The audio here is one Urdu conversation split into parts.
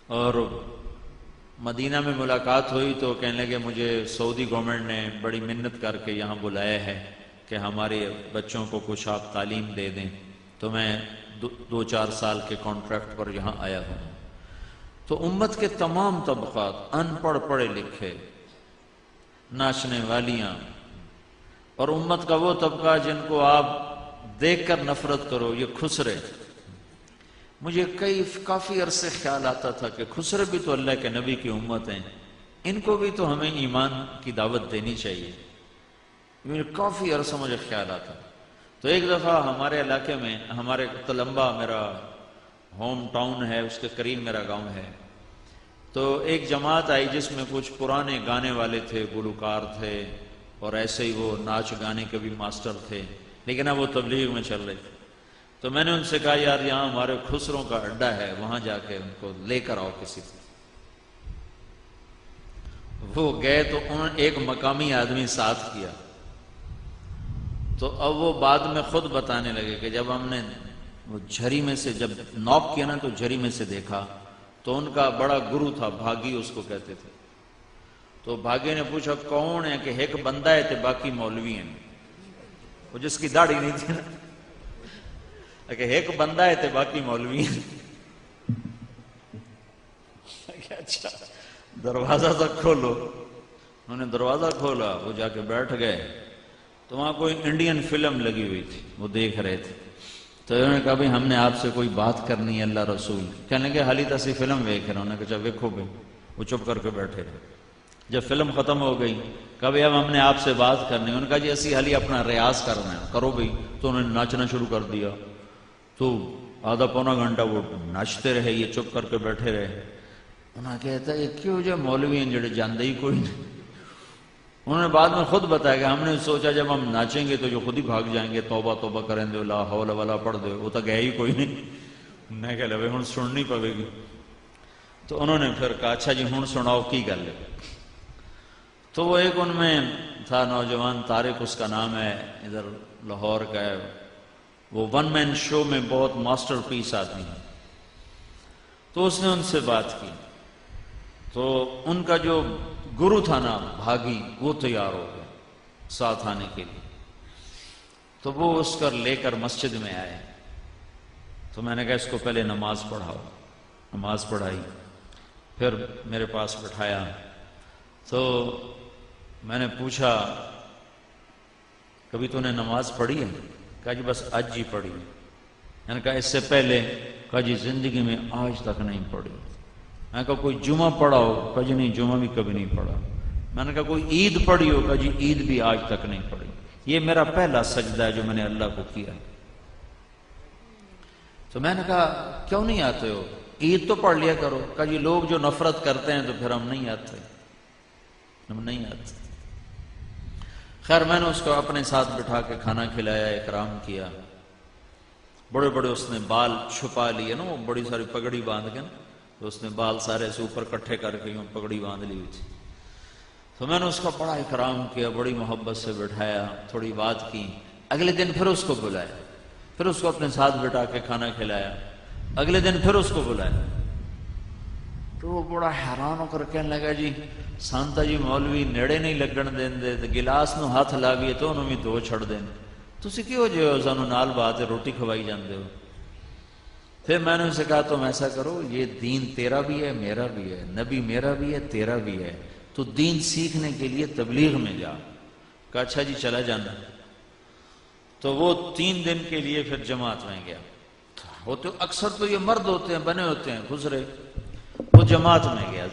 اور مدینہ میں ملاقات ہوئی تو کہنے لگے مجھے سعودی گورنمنٹ نے بڑی منت کر کے یہاں بلایا ہے کہ ہمارے بچوں کو کچھ آپ تعلیم دے دیں، تو میں 2-4 سال کے کانٹریکٹ پر یہاں آیا ہوں۔ تو امت کے تمام طبقات، ان پڑھ پڑھے لکھے، ناچنے والیاں، اور امت کا وہ طبقہ جن کو آپ دیکھ کر نفرت کرو، یہ خسرے۔ مجھے کافی عرصے خیال آتا تھا کہ خسرے بھی تو اللہ کے نبی کی امت ہیں، ان کو بھی تو ہمیں ایمان کی دعوت دینی چاہیے۔ مجھے کافی عرصہ مجھے خیال آتا۔ تو ایک دفعہ ہمارے علاقے میں، ہمارے تلمبہ میرا ہوم ٹاؤن ہے، اس کے قریب میرا گاؤں ہے، تو ایک جماعت آئی جس میں کچھ پرانے گانے والے تھے، گلوکار تھے، اور ایسے ہی وہ ناچ گانے کے بھی ماسٹر تھے، لیکن اب وہ تبلیغ میں چل رہے تھے۔ تو میں نے ان سے کہا یار یہاں ہمارے خسروں کا اڈا ہے، وہاں جا کے ان کو لے کر آؤ کسی سے۔ وہ گئے تو انہوں نے ایک مقامی آدمی ساتھ کیا، تو اب وہ بعد میں خود بتانے لگے کہ جب ہم نے وہ جھری میں سے جب نوک کیا نا تو جھری میں سے دیکھا تو ان کا بڑا گرو تھا، بھاگی اس کو کہتے تھے۔ تو بھاگی نے پوچھا کون ہے؟ کہ ایک بندہ ہے تے باقی مولوی ہیں، وہ جس کی داڑھی نہیں تھی نا، کہ ایک بندہ ہے تے باقی مولوی ہیں۔ اچھا دروازہ تک کھولو۔ انہوں نے دروازہ کھولا، وہ جا کے بیٹھ گئے، تو وہاں کوئی انڈین فلم لگی ہوئی تھی، وہ دیکھ رہے تھے۔ تو انہوں نے کہا بھائی ہم نے آپ سے کوئی بات کرنی ہے اللہ رسول کی۔ کہنے لگے حالی تسی فلم ویکھ رہے، انہوں نے کہا ویکھو بھائی۔ وہ چپ کر کے بیٹھے رہے۔ جب فلم ختم ہو گئی، کہا بھائی اب ہم نے آپ سے بات کرنی ہے۔ انہوں نے کہا جی اسی حالی اپنا ریاض کرنا ہے، کرو بھائی۔ تو انہوں نے ناچنا شروع کر دیا، تو آدھا پونا گھنٹہ وہ ناچتے رہے، یہ چپ کر کے بیٹھے رہے۔ انہوں نے کہتا یہ کیوں جو مولوی ہیں جڑے جاندے ہی کوئی نہیں۔ انہوں نے بعد میں خود بتایا کہ ہم نے سوچا جب ہم ناچیں گے تو جو خود ہی بھاگ جائیں گے، توبہ توبہ کریں دے، لا حول ولا پڑھ دے، وہ تو گئے ہی کوئی نہیں۔ میں کہہ لے ہن سننی پوے گی۔ تو انہوں نے پھر کہا اچھا جی ہن سناؤ کی گل ہے۔ تو وہ ایک ان میں تھا نوجوان، طارق اس کا نام ہے، ادھر لاہور کا ہے، وہ ون مین شو میں بہت ماسٹر پیس آدمی ہے۔ تو اس نے ان سے بات کی، تو ان کا جو گرو تھا نا بھاگی، وہ تیار ہو گیا ساتھ آنے کے لیے۔ تو وہ اس کر لے کر مسجد میں آئے۔ تو میں نے کہا اس کو پہلے نماز پڑھاؤ۔ نماز پڑھائی، پھر میرے پاس بٹھایا۔ تو میں نے پوچھا کبھی تو نے نماز پڑھی ہے؟ کہا جی بس آج ہی پڑھی۔ میں نے کہا اس سے پہلے؟ کہا جی زندگی میں آج تک نہیں پڑھی۔ میں نے کہا کوئی جمعہ پڑھا ہو؟ کہا جی نہیں جمعہ بھی کبھی نہیں پڑھا۔ میں نے کہا کوئی عید پڑھی ہو؟ کہا جی عید بھی آج تک نہیں پڑھی۔ یہ میرا پہلا سجدہ ہے جو میں نے اللہ کو کیا۔ تو میں نے کہا کیوں نہیں آتے ہو؟ عید تو پڑھ لیا کرو۔ کہا جی لوگ جو نفرت کرتے ہیں تو پھر ہم نہیں آتے، ہم نہیں آتے۔ خیر میں نے اس کو اپنے ساتھ بٹھا کے کھانا کھلایا، اکرام کیا۔ بڑے بڑے اس نے بال چھپا لیے نا، وہ بڑی ساری پگڑی باندھ کے نا، تو اس نے بال سارے سے اوپر کٹھے کر کے یوں پگڑی باندھ لی ہوئی تھی۔ تو میں نے اس کا بڑا اکرام کیا، بڑی محبت سے بٹھایا، تھوڑی بات کی۔ اگلے دن پھر اس کو بلایا، پھر اس کو اپنے ساتھ بٹھا کے کھانا کھلایا۔ اگلے دن پھر اس کو بلایا، تو وہ بڑا حیران ہو کر کہنے لگا جی سانتا جی مولوی نیڑے نہیں لگن دین دے، گلاس نو ہاتھ لاویے تو انہوں بھی دو چھڑ دین، تسی کیوں جو سانو نال بات روٹی کھوائی جاندے ہو؟ پھر میں نے اسے کہا تم ایسا کرو، یہ دین تیرا بھی ہے میرا بھی ہے، نبی میرا بھی ہے تیرا بھی ہے، تو دین سیکھنے کے لیے تبلیغ میں جا۔ کہا اچھا جی چلا جانا۔ تو وہ 3 دن کے لیے پھر جماعت میں گیا۔ ہوتے اکثر تو یہ مرد ہوتے ہیں، بنے ہوتے ہیں گزرے، وہ جماعت میں گیا۔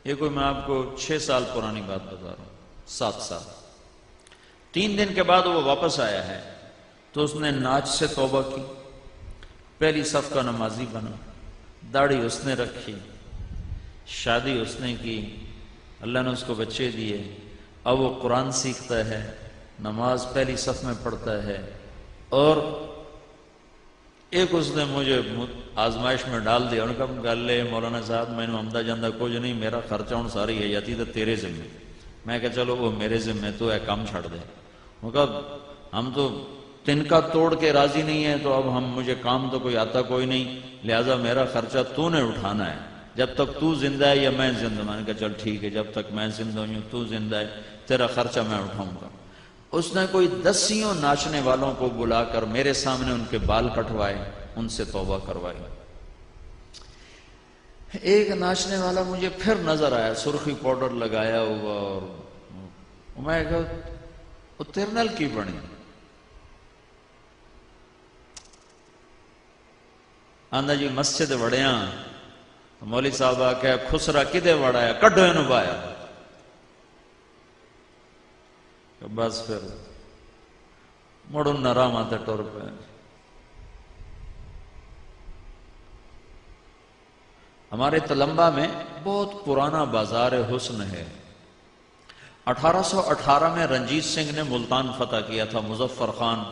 یہ کوئی میں آپ کو 6 سال پرانی بات بتا رہا ہوں، 7 سال۔ 3 دن کے بعد وہ واپس آیا ہے، تو اس نے ناچ سے توبہ کی، پہلی صف کا نمازی بنا، داڑھی اس نے رکھی، شادی اس نے کی، اللہ نے اس کو بچے دیے، اب وہ قرآن سیکھتا ہے، نماز پہلی صف میں پڑھتا ہے۔ اور ایک اس نے مجھے آزمائش میں ڈال دیا، انہوں نے کہا گل ہے مولانا صاحب میں نے آمدہ جاندہ کچھ نہیں، میرا خرچہ ہوں ساری ہے جاتی تو تیرے ذمہ۔ میں کہا چلو وہ میرے ذمہ تو ہے، کام چھڑ دے۔ انہوں نے کہا ہم تو تنکا توڑ کے راضی نہیں ہے تو اب مجھے کام تو کوئی آتا کوئی نہیں، لہٰذا میرا خرچہ تو نے اٹھانا ہے، جب تک تو زندہ ہے یا میں زندہ۔ میں نے کہا چل ٹھیک ہے، جب تک میں زندہ ہوں تو زندہ ہے، تیرا خرچہ میں اٹھاؤں گا۔ اس نے کوئی 10 ناچنے والوں کو بلا کر میرے سامنے ان کے بال کٹوائے، ان سے توبہ کروائی۔ ایک ناچنے والا مجھے پھر نظر آیا، سرخی پاؤڈر لگایا ہوا، اور میں کہا وہ تیرے نال کی بنی؟ آندا جی مسجد وڑیاں، مولوی صاحب آ کے خسرا کدے وڑایا، کڈو اینو بایا۔ بس پھر مڑوں نراما تے ٹر پے۔ ہمارے تلمبا میں بہت پرانا بازار حسن ہے۔ 1818 میں رنجیت سنگھ نے ملتان فتح کیا تھا، مظفر خان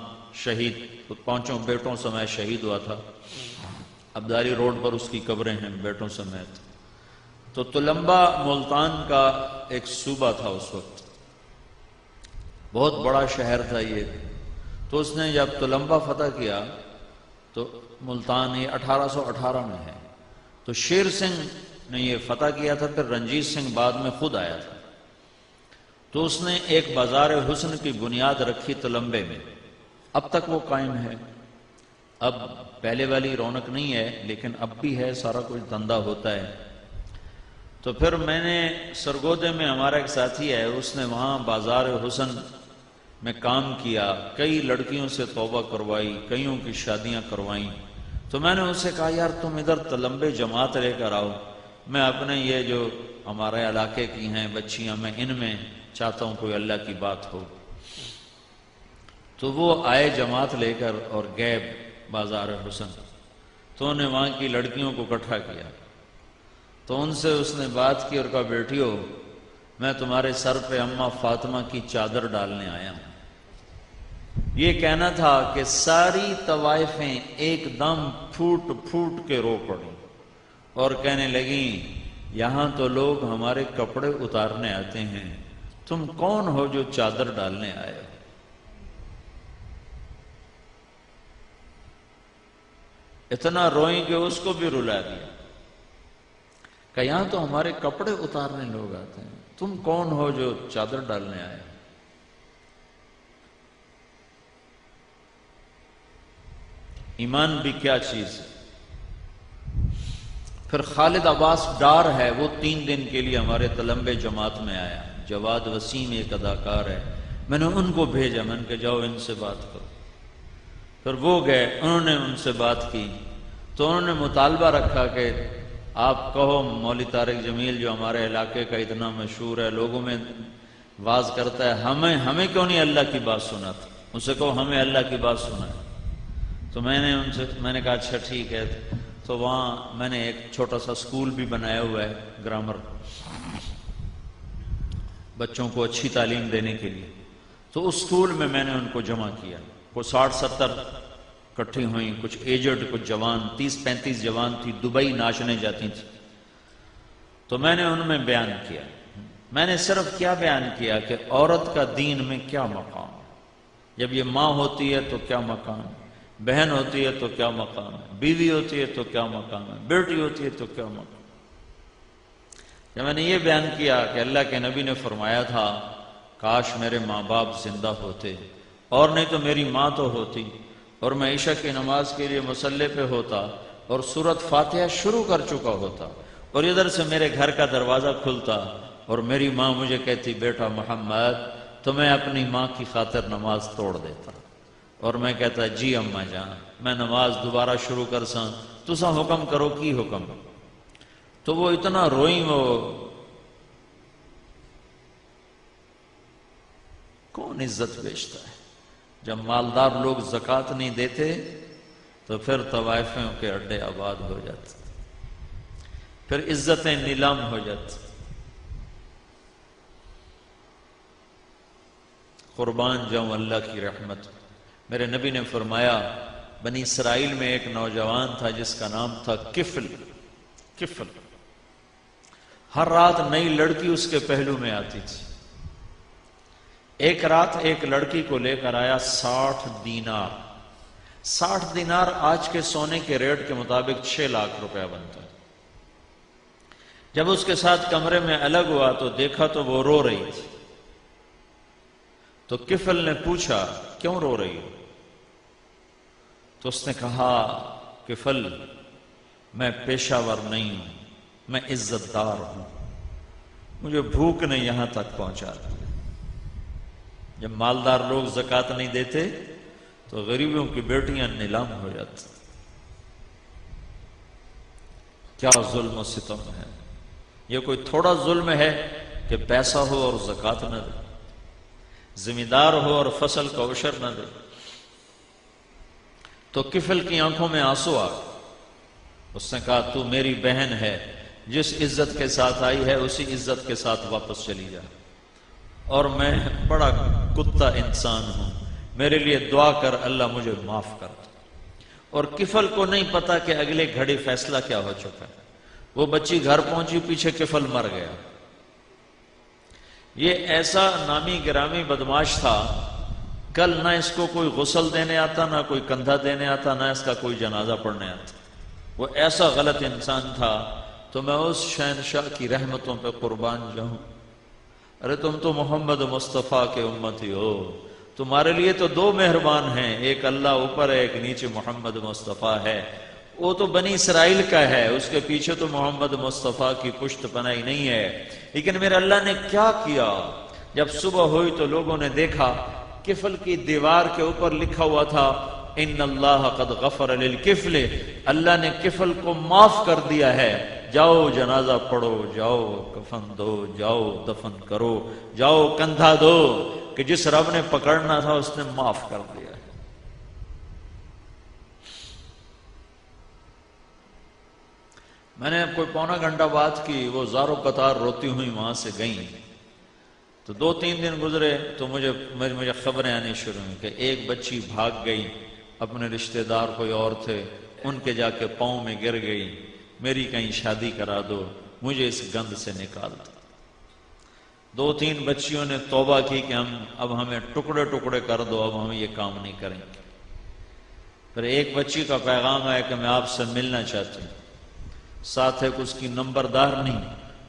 شہید 5 بیٹوں سمیت شہید ہوا تھا، عبدالی روڈ پر اس کی قبریں ہیں بیٹوں سمیت۔ تو تلمبا ملتان کا ایک صوبہ تھا اس وقت، بہت بڑا شہر تھا یہ۔ تو اس نے جب تلمبا فتح کیا تو ملتان یہ 1818 میں ہے، تو شیر سنگھ نے یہ فتح کیا تھا، پھر رنجیت سنگھ بعد میں خود آیا تھا۔ تو اس نے ایک بازار حسن کی بنیاد رکھی تلمبے میں، اب تک وہ قائم ہے۔ اب پہلے والی رونق نہیں ہے لیکن اب بھی ہے، سارا کچھ دھندا ہوتا ہے۔ تو پھر میں نے سرگودے میں ہمارا ایک ساتھی ہے، اس نے وہاں بازار حسن میں کام کیا، کئی لڑکیوں سے توبہ کروائی، کئیوں کی شادیاں کروائیں۔ تو میں نے ان سے کہا یار تم ادھر تلمبے جماعت لے کر آؤ، میں اپنے یہ جو ہمارے علاقے کی ہیں بچیاں، میں ان میں چاہتا ہوں کوئی اللہ کی بات ہو۔ تو وہ آئے جماعت لے کر اور گئے بازار حسن، تو انہیں وہاں کی لڑکیوں کو اکٹھا کیا، تو ان سے اس نے بات کی اور کہا بیٹیو میں تمہارے سر پہ اماں فاطمہ کی چادر ڈالنے آیا ہوں۔ یہ کہنا تھا کہ ساری طوائفیں ایک دم پھوٹ پھوٹ کے رو پڑیں اور کہنے لگیں یہاں تو لوگ ہمارے کپڑے اتارنے آتے ہیں، تم کون ہو جو چادر ڈالنے آئے ہو؟ اتنا روئیں کہ اس کو بھی رلا دیا کہ یہاں تو ہمارے کپڑے اتارنے لوگ آتے ہیں، تم کون ہو جو چادر ڈالنے آئے ہو؟ ایمان بھی کیا چیز ہے۔ پھر خالد عباس ڈار ہے، وہ 3 دن کے لیے ہمارے تلمبے جماعت میں آیا، جواد وسیم ایک اداکار ہے، میں نے ان کو بھیجا، میں نے کہا جاؤ ان سے بات کرو۔ پھر وہ گئے، انہوں نے ان سے بات کی، تو انہوں نے مطالبہ رکھا کہ آپ کہو مولوی طارق جمیل جو ہمارے علاقے کا اتنا مشہور ہے، لوگوں میں واز کرتا ہے، ہمیں کیوں نہیں اللہ کی بات سناتا؟ ان سے کہو ہمیں اللہ کی بات سنائے۔ تو میں نے کہا اچھا ٹھیک ہے۔ تو وہاں میں نے ایک چھوٹا سا سکول بھی بنایا ہوا ہے، گرامر، بچوں کو اچھی تعلیم دینے کے لیے۔ تو اس سکول میں نے ان کو جمع کیا، کوئی 60-70 اکٹھی ہوئیں، کچھ ایجڈ کچھ جوان، 30-35 جوان تھی، دبئی ناچنے جاتی تھی۔ تو میں نے ان میں بیان کیا، میں نے صرف کیا بیان کیا کہ عورت کا دین میں کیا مقام ہے، جب یہ ماں ہوتی ہے تو کیا مقام ہے، بہن ہوتی ہے تو کیا مقام ہے، بیوی ہوتی ہے تو کیا مقام ہے، بیٹی ہوتی ہے تو کیا مقام ہے۔ جب میں نے یہ بیان کیا کہ اللہ کے نبی نے فرمایا تھا کاش میرے ماں باپ زندہ ہوتے، اور نہیں تو میری ماں تو ہوتی، اور میں عشاء کی نماز کے لیے مصلی پہ ہوتا اور سورۃ فاتحہ شروع کر چکا ہوتا، اور ادھر سے میرے گھر کا دروازہ کھلتا اور میری ماں مجھے کہتی بیٹا محمد، تو میں اپنی ماں کی خاطر نماز توڑ دیتا، اور میں کہتا جی اماں جان میں نماز دوبارہ شروع کر ساں، تساں حکم کرو کی حکم۔ تو وہ اتنا روئیں، وہ کون عزت بیچتا ہے؟ جب مالدار لوگ زکوٰۃ نہیں دیتے تو پھر طوائفوں کے اڈے آباد ہو جاتے، پھر عزتیں نیلام ہو جاتی۔ قربان جاؤں اللہ کی رحمت۔ میرے نبی نے فرمایا بنی اسرائیل میں ایک نوجوان تھا جس کا نام تھا کفل۔ ہر رات نئی لڑکی اس کے پہلو میں آتی تھی، ایک رات ایک لڑکی کو لے کر آیا 60 دینار. 60 دینار آج کے سونے کے ریٹ کے مطابق 6 لاکھ روپیہ بنتا ہے. جب اس کے ساتھ کمرے میں الگ ہوا تو دیکھا تو وہ رو رہی تھی. تو کفل نے پوچھا کیوں رو رہی ہو؟ تو اس نے کہا کفل میں پیشہ ور نہیں ہوں، میں عزت دار ہوں، مجھے بھوک نے یہاں تک پہنچا دیا. جب مالدار لوگ زکوٰۃ نہیں دیتے تو غریبوں کی بیٹیاں نیلام ہو جاتی. کیا ظلم و ستم ہے! یہ کوئی تھوڑا ظلم ہے کہ پیسہ ہو اور زکوٰۃ نہ دے، زمیندار ہو اور فصل کا عشر نہ دے. تو کفل کی آنکھوں میں آنسو آ گئے. اس نے کہا تو میری بہن ہے، جس عزت کے ساتھ آئی ہے اسی عزت کے ساتھ واپس چلی جا، اور میں بڑا کتا انسان ہوں، میرے لیے دعا کر اللہ مجھے معاف کر دے. اور کفل کو نہیں پتا کہ اگلے گھڑی فیصلہ کیا ہو چکا ہے. وہ بچی گھر پہنچی، پیچھے کفل مر گیا. یہ ایسا نامی گرامی بدماش تھا، کل نہ اس کو کوئی غسل دینے آتا، نہ کوئی کندھا دینے آتا، نہ اس کا کوئی جنازہ پڑھنے آتا. وہ ایسا غلط انسان تھا. تو میں اس شہنشاہ کی رحمتوں پہ قربان جاؤں. ارے تم تو محمد مصطفیٰ کے امتی ہو، تمہارے لیے تو دو مہربان ہیں، ایک اللہ اوپر ہے، ایک نیچے محمد مصطفیٰ ہے. وہ تو بنی اسرائیل کا ہے، اس کے پیچھے تو محمد مصطفیٰ کی پشت پناہی نہیں ہے. لیکن میرے اللہ نے کیا کیا؟ جب صبح ہوئی تو لوگوں نے دیکھا کفل کی دیوار کے اوپر لکھا ہوا تھا ان اللہ قد غفر للکفل، اللہ نے کفل کو معاف کر دیا ہے، جاؤ جنازہ پڑھو، جاؤ کفن دو، جاؤ دفن کرو، جاؤ کندھا دو، کہ جس رب نے پکڑنا تھا اس نے معاف کر دیا. میں نے کوئی پونا گھنٹہ بات کی، وہ زاروں قطار روتی ہوئی وہاں سے گئیں. تو 2-3 دن گزرے تو مجھے خبریں آنی شروع ہوئیں کہ ایک بچی بھاگ گئی، اپنے رشتہ دار کوئی اور تھے، ان کے جا کے پاؤں میں گر گئی، میری کہیں شادی کرا دو، مجھے اس گند سے نکال دو. 2-3 بچیوں نے توبہ کی کہ اب ہمیں ٹکڑے ٹکڑے کر دو، اب ہم یہ کام نہیں کریں گے. پھر ایک بچی کا پیغام آیا کہ میں آپ سے ملنا چاہتی ہوں. ساتھ ایک اس کی نمبردار نہیں،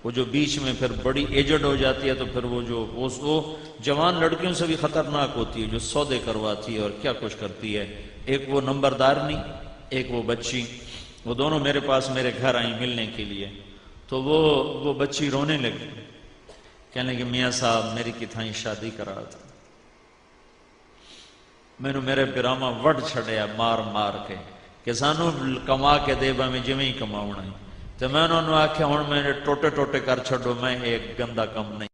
وہ جو بیچ میں پھر بڑی ایجڈ ہو جاتی ہے، تو پھر وہ جوان لڑکیوں سے بھی خطرناک ہوتی ہے، جو سودے کرواتی ہے اور کیا کچھ کرتی ہے. ایک وہ نمبردار نہیں، ایک وہ بچی، وہ دونوں میرے پاس میرے گھر آئیں ملنے کے لیے. تو وہ بچی رونے لگی، کہنے لگی میاں صاحب میری کتھائیں شادی کرا تھا، میں نے میرے پیراما وڈ چھڑیا مار مار کے کہ سانو کما کے دے با میں جویں ہی کماؤنا ہے. تو میں انہوں نے آکھیا ہن میں ٹوٹے ٹوٹے کر چھڑو، میں ایک گندا کم نہیں